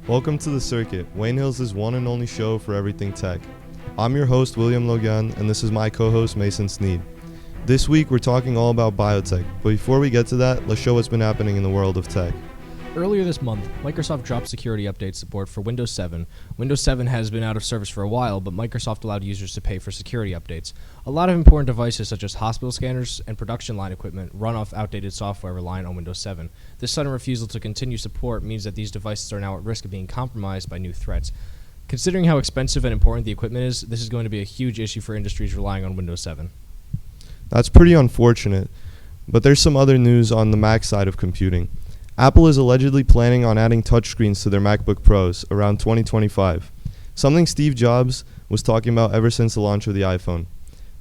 Welcome to The Circuit, Wayne Hills' one and only show for everything tech. I'm your host, William Logian, and this is my co-host, Mason Sneed. This week, we're talking all about biotech, but before we get to that, let's show what's been happening in the world of tech. Earlier this month, Microsoft dropped security update support for Windows 7. Windows 7 has been out of service for a while, but Microsoft allowed users to pay for security updates. A lot of important devices such as hospital scanners and production line equipment run off outdated software reliant on Windows 7. This sudden refusal to continue support means that these devices are now at risk of being compromised by new threats. Considering how expensive and important the equipment is, this is going to be a huge issue for industries relying on Windows 7. That's pretty unfortunate, but there's some other news on the Mac side of computing. Apple is allegedly planning on adding touchscreens to their MacBook Pros around 2025, something Steve Jobs was talking about ever since the launch of the iPhone.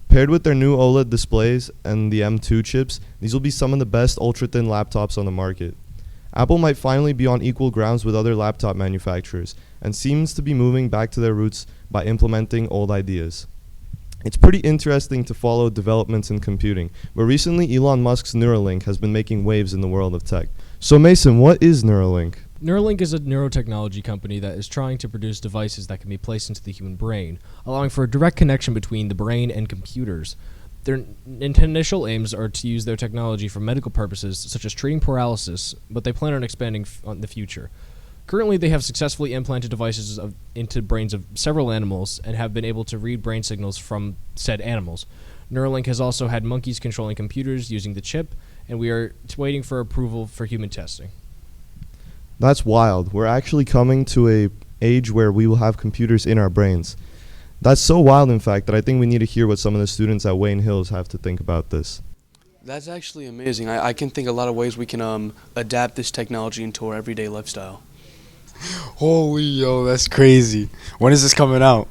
Paired with their new OLED displays and the M2 chips, these will be some of the best ultra-thin laptops on the market. Apple might finally be on equal grounds with other laptop manufacturers and seems to be moving back to their roots by implementing old ideas. It's pretty interesting to follow developments in computing, where recently Elon Musk's Neuralink has been making waves in the world of tech. So Mason, what is Neuralink? Neuralink is a neurotechnology company that is trying to produce devices that can be placed into the human brain, allowing for a direct connection between the brain and computers. Their initial aims are to use their technology for medical purposes, such as treating paralysis, but they plan on expanding in the future. Currently, they have successfully implanted devices into brains of several animals and have been able to read brain signals from said animals. Neuralink has also had monkeys controlling computers using the chip, and we are waiting for approval for human testing. That's wild. We're actually coming to an age where we will have computers in our brains. That's so wild, in fact, that I think we need to hear what some of the students at Wayne Hills have to think about this. That's actually amazing. I can think a lot of ways we can adapt this technology into our everyday lifestyle. Holy yo, that's crazy. When is this coming out?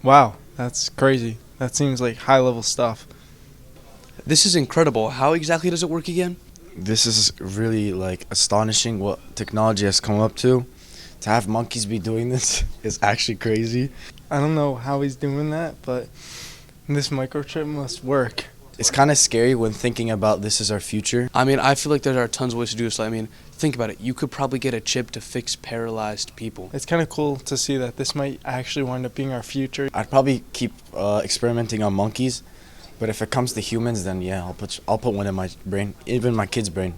Wow, that's crazy. That seems like high-level stuff. This is incredible. How exactly does it work again? This is really astonishing what technology has come up to. To have monkeys be doing this is actually crazy. I don't know how he's doing that, but this microchip must work. It's kind of scary when thinking about this as our future. I mean, I feel like there are tons of ways to do this. Think about it. You could probably get a chip to fix paralyzed people. It's kind of cool to see that this might actually wind up being our future. I'd probably keep experimenting on monkeys, but if it comes to humans, then yeah, I'll put one in my brain, even my kid's brain.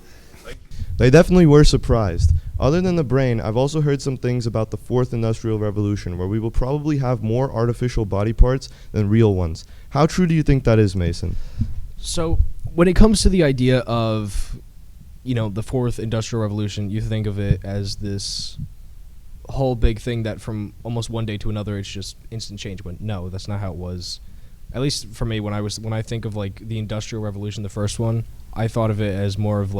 They definitely were surprised. Other than the brain, I've also heard some things about the fourth industrial revolution, where we will probably have more artificial body parts than real ones. How true do you think that is, Mason? So, when it comes to the idea of, the fourth industrial revolution, you think of it as this whole big thing that from almost one day to another, it's just instant change. But no, that's not how it was. At least for me, when I think of the industrial revolution, the first one, I thought of it as more of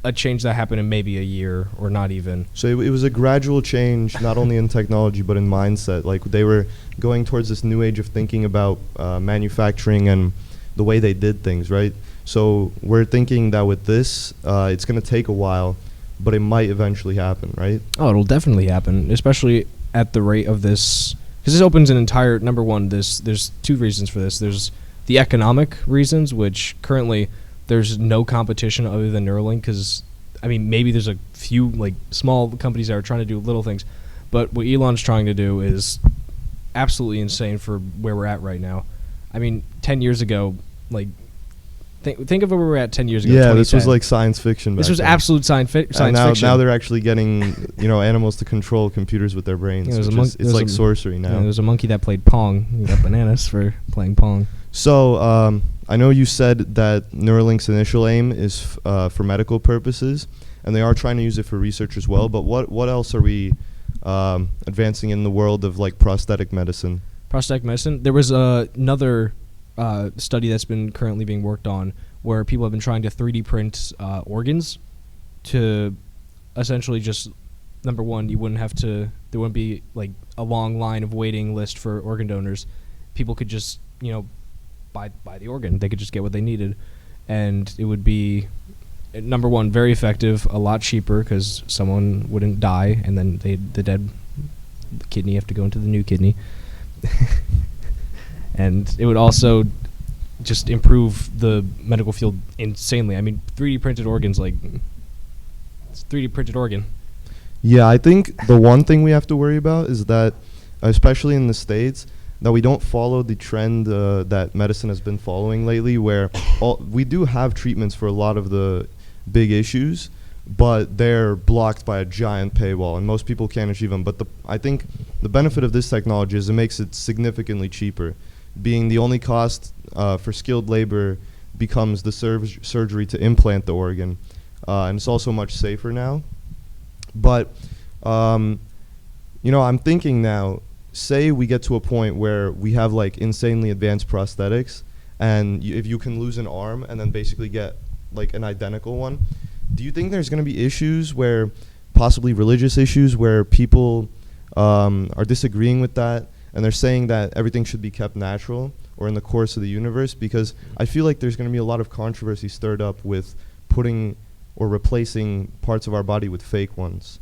a change that happened in maybe a year or not even. So it was a gradual change, not only in technology but in mindset. They were going towards this new age of thinking about manufacturing and the way they did things, right? So we're thinking that with this, it's going to take a while, but it might eventually happen, right? Oh, it'll definitely happen, especially at the rate of this. Because this opens an entire, number one, there's two reasons for this. There's the economic reasons, which currently there's no competition other than Neuralink, because, maybe there's a few, small companies that are trying to do little things, but what Elon's trying to do is absolutely insane for where we're at right now. 10 years ago, think of where we were at 10 years ago. Yeah, this was science fiction back This was then. absolute science fiction. Now they're actually getting, animals to control computers with their brains. Yeah, it's like sorcery now. Yeah, there was a monkey that played Pong. He got bananas for playing Pong. So, I know you said that Neuralink's initial aim is for medical purposes, and they are trying to use it for research as well, but what else are we advancing in the world of prosthetic medicine? Prosthetic medicine? There was another study that's been currently being worked on where people have been trying to 3D print organs to essentially just, number one, there wouldn't be a long line of waiting list for organ donors. People could just, buy the organ. They could just get what they needed, and it would be, number one, very effective, a lot cheaper because someone wouldn't die, and then the dead kidney have to go into the new kidney. And it would also just improve the medical field insanely. 3D printed organs, it's 3D printed organ. Yeah, I think the one thing we have to worry about is that, especially in the States, that we don't follow the trend that medicine has been following lately, where we do have treatments for a lot of the big issues, but they're blocked by a giant paywall, and most people can't achieve them. But I think the benefit of this technology is it makes it significantly cheaper, being the only cost for skilled labor becomes the surgery to implant the organ, and it's also much safer now. But, I'm thinking now, say we get to a point where we have like insanely advanced prosthetics, and if you can lose an arm and then basically get like an identical one, do you think there's going to be issues where, possibly religious issues, where people are disagreeing with that, and they're saying that everything should be kept natural or in the course of the universe? Because I feel like there's going to be a lot of controversy stirred up with putting or replacing parts of our body with fake ones.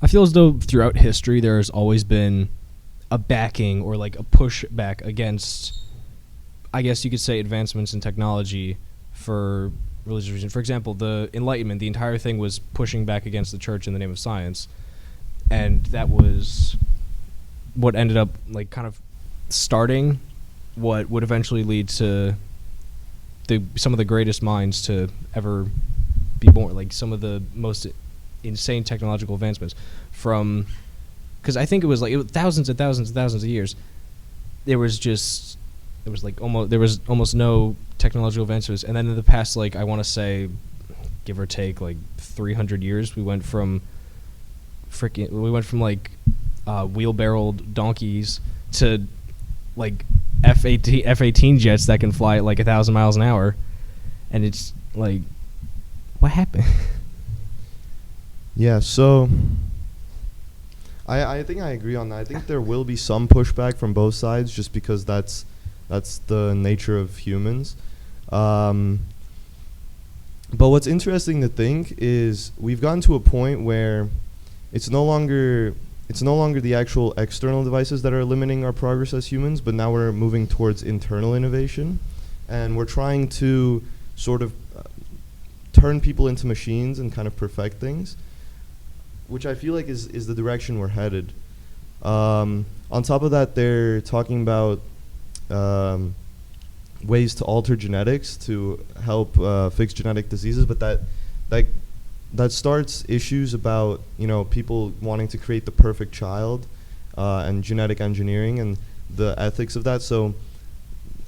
I feel as though throughout history there's always been a backing or like a pushback against, I guess you could say, advancements in technology for religious reasons. For example, the Enlightenment, the entire thing was pushing back against the church in the name of science, and that was what ended up like kind of starting what would eventually lead to some of the greatest minds to ever be born, like some of the most insane technological advancements from, because I think it was thousands and thousands and thousands of years. There was almost no technological advances, and then in the past, like, I want to say, give or take, like 300 years, we went from wheelbarrowed donkeys to like F-18 jets that can fly at like 1,000 miles an hour, and it's like, what happened? Yeah, so I think I agree on that. I think there will be some pushback from both sides, just because that's the nature of humans. But what's interesting to think is we've gotten to a point where it's no longer the actual external devices that are limiting our progress as humans, but now we're moving towards internal innovation, and we're trying to sort of turn people into machines and kind of perfect things, which I feel like is the direction we're headed. On top of that, they're talking about ways to alter genetics to help fix genetic diseases, but that starts issues about people wanting to create the perfect child and genetic engineering and the ethics of that. So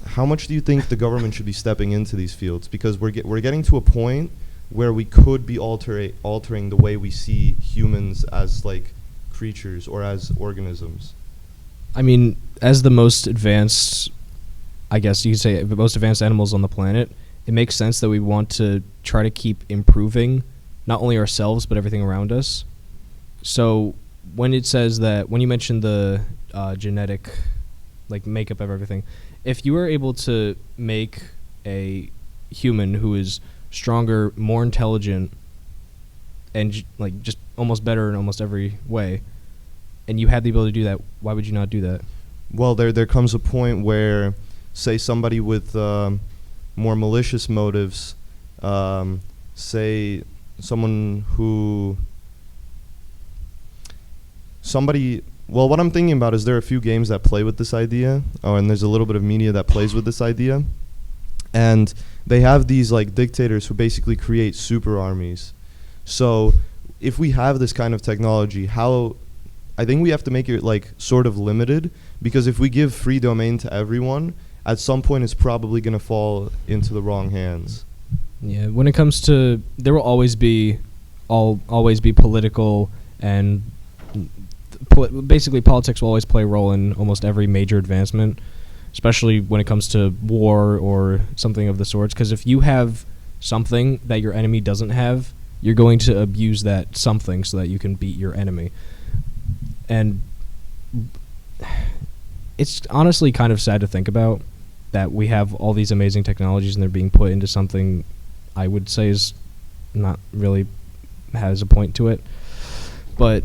how much do you think the government should be stepping into these fields? Because we're getting to a point where we could be altering the way we see humans as like creatures or as organisms. I mean, as the most advanced, I guess you could say, the most advanced animals on the planet, it makes sense that we want to try to keep improving not only ourselves but everything around us. So when it says that, when you mentioned the genetic like makeup of everything, if you were able to make a human who is stronger, more intelligent, and like just almost better in almost every way, and you had the ability to do that, why would you not do that? Well, there comes a point where, say, somebody with more malicious motives, say someone who well, what I'm thinking about is there are a few games that play with this idea, and there's a little bit of media that plays with this idea, and they have these like dictators who basically create super armies. So if we have this kind of technology, I think we have to make it like sort of limited, because if we give free domain to everyone, at some point it's probably going to fall into the wrong hands. Yeah, when it comes to, there will always be political and basically politics will always play a role in almost every major advancement, especially when it comes to war or something of the sorts, because if you have something that your enemy doesn't have, you're going to abuse that something so that you can beat your enemy. And it's honestly kind of sad to think about that we have all these amazing technologies and they're being put into something I would say is not really has a point to it. But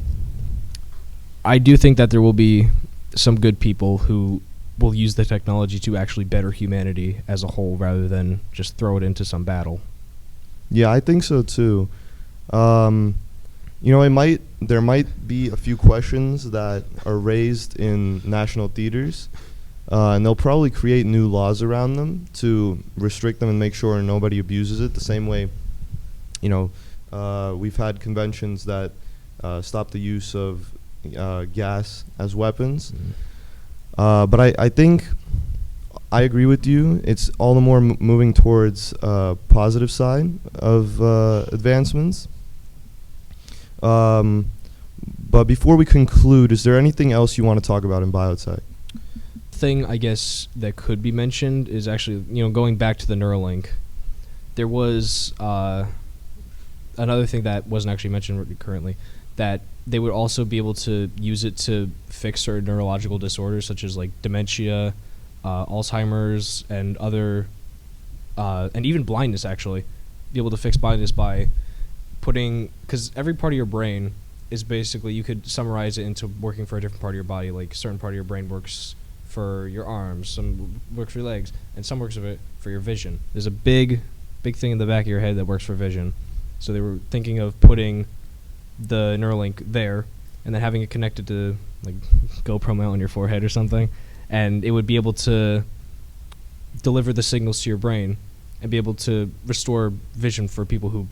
I do think that there will be some good people who will use the technology to actually better humanity as a whole rather than just throw it into some battle. Yeah, I think so too. there might be a few questions that are raised in national theaters, and they'll probably create new laws around them to restrict them and make sure nobody abuses it. The same way, we've had conventions that stop the use of gas as weapons. But I think I agree with you. It's all the more moving towards positive side of advancements. But before we conclude, is there anything else you want to talk about in biotech? Thing I guess that could be mentioned is actually, going back to the Neuralink, there was another thing that wasn't actually mentioned currently, that they would also be able to use it to fix certain neurological disorders such as like dementia, Alzheimer's, and other, and even blindness actually. Be able to fix blindness by putting, because every part of your brain is basically, you could summarize it into working for a different part of your body. Like a certain part of your brain works for your arms, some works for your legs, and some works for your vision. There's a big thing in the back of your head that works for vision. So they were thinking of putting the Neuralink there and then having it connected to like GoPro mount on your forehead or something, and it would be able to deliver the signals to your brain and be able to restore vision for people who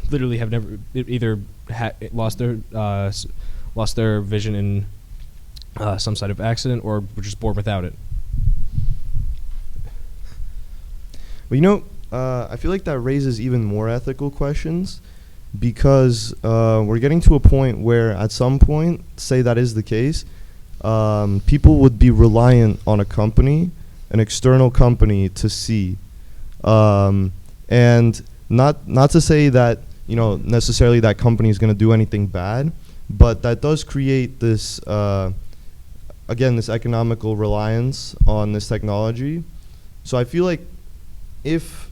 literally have never either lost their vision in some sort of accident or were just born without it. Well, I feel like that raises even more ethical questions, because we're getting to a point where at some point, say that is the case, people would be reliant on a company, an external company, to see. And not to say that, necessarily that company is going to do anything bad, but that does create this, again, this economical reliance on this technology. So I feel like if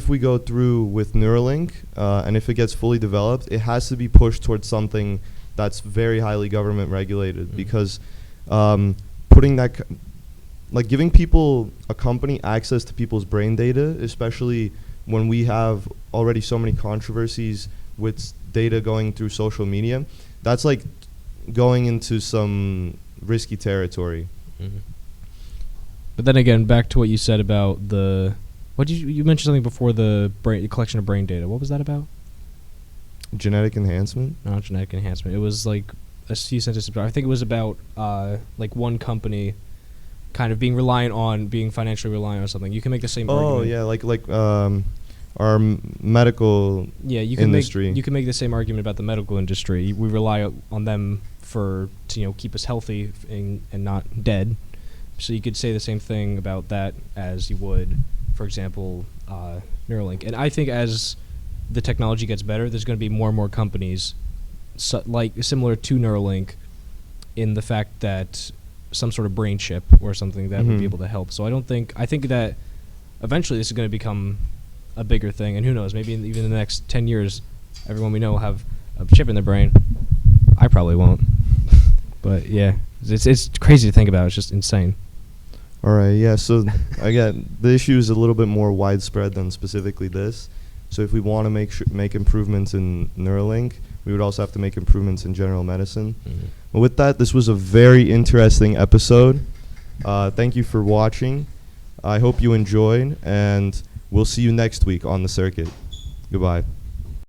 we go through with Neuralink, and if it gets fully developed, it has to be pushed towards something that's very highly government regulated, because putting that, giving people, a company, access to people's brain data, especially when we have already so many controversies with data going through social media, that's like going into some risky territory. Mm-hmm. But then again, back to what you said about you mentioned something before, the collection of brain data. What was that about? Genetic enhancement? Not genetic enhancement. It was like a few sentences about, I think it was about one company kind of being financially reliant on something. You can make the same argument. Oh, yeah, our medical industry. You can make the same argument about the medical industry. We rely on them to keep us healthy and not dead. So you could say the same thing about that as you would, for example, Neuralink. And I think as the technology gets better, there's going to be more and more companies similar to Neuralink, in the fact that some sort of brain chip or something that would be able to help. So I think that eventually this is going to become a bigger thing, and who knows, maybe even in the next 10 years, everyone we know will have a chip in their brain. I probably won't. But yeah, it's crazy to think about. It's just insane. All right, yeah, so again, the issue is a little bit more widespread than specifically this. So if we want to make improvements in Neuralink, we would also have to make improvements in general medicine. Mm-hmm. But with that, this was a very interesting episode. Thank you for watching. I hope you enjoyed, and we'll see you next week on the circuit. Goodbye.